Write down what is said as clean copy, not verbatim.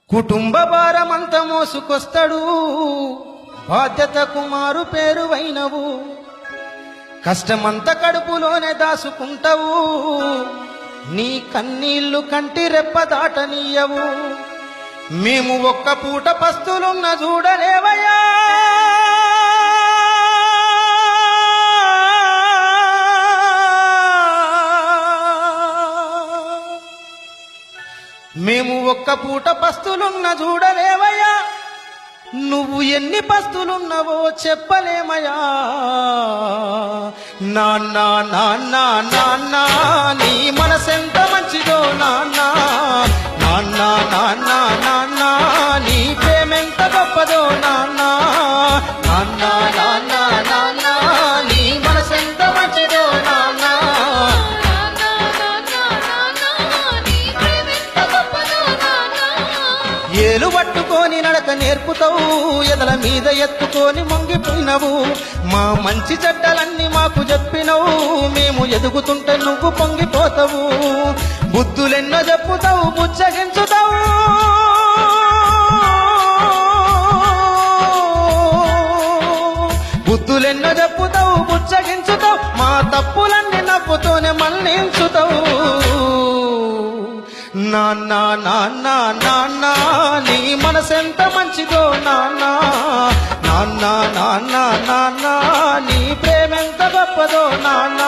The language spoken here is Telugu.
కుటుంబ భారమంత మోసుకొస్తాడు, బాధ్యతకు మారు పేరువైనవు, కష్టమంత కడుపులోనే దాసుకుంటావు, నీ కన్నీళ్లు కంటి రెప్ప దాటనీయవు. మేము ఒక్క పూట పస్తులున్న చూడలేవయ్యా, మేము ఒక్క పూట పస్తులున్న చూడలేవయ్యా, నువ్వు ఎన్ని పస్తులున్నవో చెప్పలేమయ్యా. నాన్న నాన్న నాన్న నీ మనసెంత మంచిదో నాన్న, నాన్న నాన్న నాన్న నీ ప్రేమెంత గొప్పదో నాన్న, నాన్న నాన్న నాన్న నీ మనసెంత మంచిదో నాన్న. ఏలు పట్టుకొని నడక నేర్పుతావు, ఎదల మీద ఎత్తుకొని మొంగిపోయినవు, మా మంచి చెడ్డలన్నీ మాకు చెప్పినవు, మేము ఎదుగుతుంటే నువ్వు పొంగిపోతావు. బుద్ధులెన్నో చెప్పుతావు, బుచ్చగించుతావు, బుద్ధులెన్నో చెప్పుతావు, బుచ్చగించుతావు, మా తప్పులన్నీ నవ్వుతోనే మళ్ళించుతావు. నాన్న నాన్న నాన్న నీ మనసెంత మంచిదో నాన్న, నాన్న నాన్న నాన్న నీ ప్రేమెంత గొప్పదో నాన్న.